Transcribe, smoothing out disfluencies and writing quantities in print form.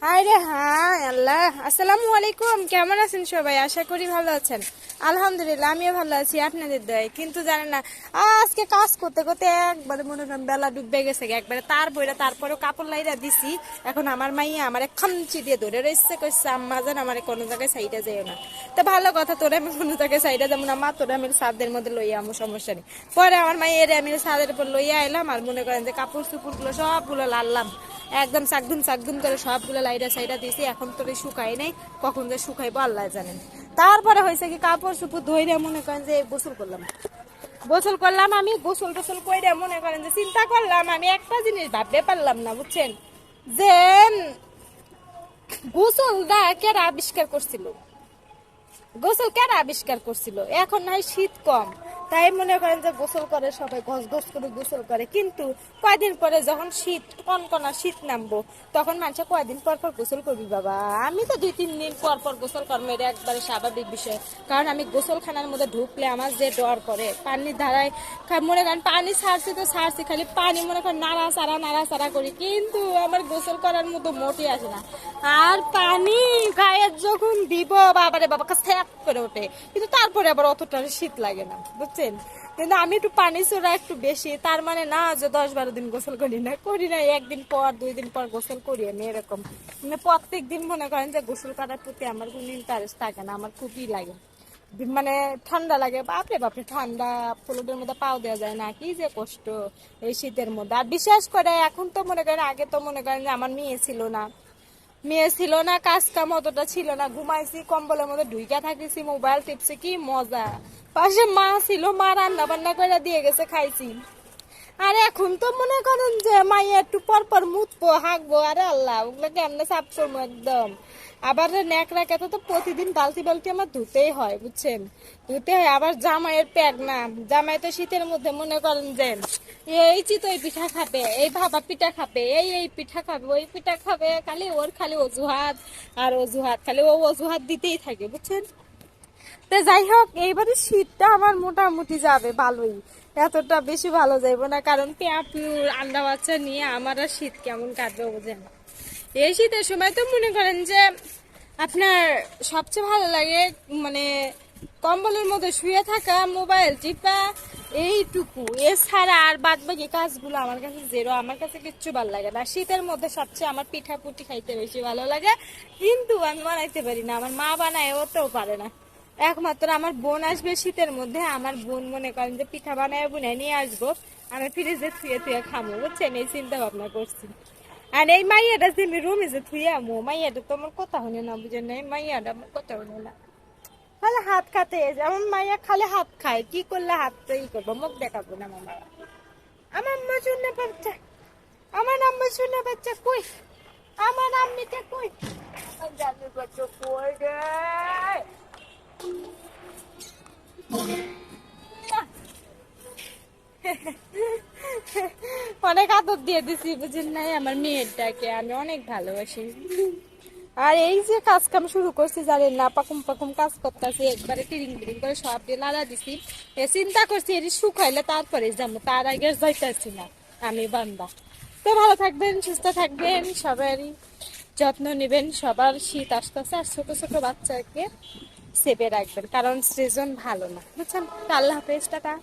High রে high আল্লাহ, আসসালামু আলাইকুম। কেমন আছেন সবাই? আশা করি ভালো আছেন। আলহামদুলিল্লাহ আমিও ভালো আছি আপনাদের দয়ায়। কিন্তু জানেন না, আজকে কাজ করতে করতে একবারে মনে করেন বেলা ডুববে গেছে একবারে। তারপরেও কাপড় লাইরা দিছি। এখন আমার মাইয়া আমার খামচি দিয়ে ধরে রয়েছে, কইছে আম্মা জান আমার কোনো জায়গায় সাইডে যাইও না। তো ভালো কথা, তোরে আমি কোনো জায়গায় সাইডে যাবো না মা, তোরে আমি ছাদের মধ্যে লইয়া আমো, সমস্যা নেই। পরে আমার মাইয়া আমি ছাদের উপর লইয়া এলাম, আর মনে করেন যে কাপড় চুপুর গুলো সবগুলো লাললাম, একদম চাকদুম করে সবগুলো লাইটা সাইডা দিয়েছি। এখন তো শুকাই নাই, কখন যে শুকাইবো আল্লাহ জানেন। তারপরে হয়েছে কি, কাপড় চুপুর ধইরে মনে করেন যে গোসল করলাম আমি গোসল টোসল করে মনে করেন যে চিন্তা করলাম, আমি একটা জিনিস ভাবতে পারলাম না বুঝছেন, যে গোসলটা কেরা আবিষ্কার করছিল। এখন নাই শীত কম, তাই মনে করেন যে গোসল করে সবাই, গস গস করে গোসল করে। কিন্তু কয়দিন পরে যখন শীত কনকনা শীত নামবো, তখন মানুষে কয়দিন পর পর গোসল করবি বাবা। আমি তো 2-3 দিন পর পর গোসল করবো, এটা একবারে স্বাভাবিক বিষয়। কারণ আমি গোসলখানার মধ্যে ঢুকলে আমার যে ডর করে, পানির ধারায় মনে করেন পানি ছাড়ছি খালি পানি মনে করেন নাড়াচাড়া করি, কিন্তু আমার গোসল করার মতো মোটে আসে না। আর পানি গায়ে যখন দিব বাবারে বাবা কাছে করে ওঠে, কিন্তু তারপরে আবার অতটা শীত লাগে না বুঝছেন। কিন্তু আমি একটু পানি ছোড়া একটু বেশি, তার মানে না যে 10-12 দিন গোসল করি না 1 দিন পর 2 দিন পর গোসল করি আমি, এরকম। মানে প্রত্যেক দিন মনে করেন যে গোসল করার প্রতি আমার কোনো ইন্টারেস্ট থাকে না, আমার খুবই লাগে। মানে ঠান্ডা লাগে, বাপরে ঠান্ডা, ফ্লোরের মধ্যে পাও দেওয়া যায় না, কি যে কষ্ট এই শীতের মধ্যে। আর বিশেষ করে এখন তো মনে করেন, আগে তো মনে করেন যে আমার মেয়ে ছিল না, কাজ কাম অতটা ছিল না, ঘুমাইছি কম্বলের মধ্যে ঢুইকা থাকিছি, মোবাইল টিপছি, কি মজা। পাশে মা ছিল, মা রান্না বান্না করে দিয়ে গেছে, খাইছি। আর এখন তো মনে করেন যে মাইয়া একটু পর পর মুতবো হাঁকবো, আরে আল্লাহ ওগুলো কেমনে সাফ করবো একদম। আবার ন্যাকড়া কেটে তো প্রতিদিন বালতি আমার ধুতেই হয় বুঝছেন, ধুতে হয়। আবার জামাইয়ের প্যাক না, জামাই তো শীতের মধ্যে মনে করেন যে এই চিতই পিঠা খাবে, এই ভাপা পিঠা খাবে, এই পিঠা খাবে, ওই পিঠা খাবে, খালি অজুহাত আর অজুহাত, খালি ও অজুহাত দিতেই থাকে বুঝছেন। তো যাই হোক, এইবারে শীতটা আমার মোটামুটি যাবে ভালোই, এতটা বেশি ভালো যাইবো না, কারণ পেঁয়াপুর আন্ডা বাচ্চা নিয়ে আমার আর শীত কেমন কাটবে বোঝেন। এই শীতের সময় তো মনে করেন যে আপনার সবচেয়ে ভালো লাগে মানে কম্বলের মধ্যে শুয়ে থাকা, মোবাইল টিপা, এইটুকু। এছাড়া আর বাদ বাকি কাজগুলো আমার কাছে জেরো, আমার কাছে কিচ্ছু ভালো লাগে না। শীতের মধ্যে সবচেয়ে আমার পিঠা পুটি খাইতে বেশি ভালো লাগে, কিন্তু আমি বানাইতে পারি না, আমার মা বানায়, ওতেও পারে না। একমাত্র আমার বোন আসবে শীতের মধ্যে, আমার বোন মনে করেন যে পিঠা বানায় বুনায় নিয়ে আসবো, আমি ফ্রিজে থুয়ে খামো বুঝছেন, এই চিন্তা ভাবনা করছি। আর এই মাইয়াটা যে আমি রুমে যে থুয়ে আমো, মাইয়াটা তো আমার কথা শুনে না বুঝেন, এই মাইয়াটা আমার কথা শুনে না, খালি হাত খাতে। আমার মাইয়া খালি হাত খায়, কি করলে হাত ই করবো, মুখ দেখাবো না আমার। আমার আম্মা শুনে বাচ্চা, আমার আম্মা শুনে বাচ্চা কই, আমার আম্মিটা কই, জানি বাচ্চা কই রে। অনেক আদর দিয়ে দিছি বুঝেন নাই আমার মেয়েটাকে, আমি অনেক ভালোবাসি। আর এই যে কাজ কাম শুরু করছি জানেন না, পাকুম কাজ করতেছি, একবারে টিরিং বিরিং করে সব দিয়ে লাড়া দিছি। চিন্তা করছি এটি শুকাইলে তারপরে যাবো, তার আগে যাইতেছি না আমি বান্দা। তো ভালো থাকবেন, সুস্থ থাকবেন, সবারই যত্ন নেবেন। সবার শীত আসতেছে, আর ছোট ছোট বাচ্চাকে সেভে রাখবেন, কারণ সেজন ভালো না বুঝছেন। আল্লাহ হাফেজ, টাটা।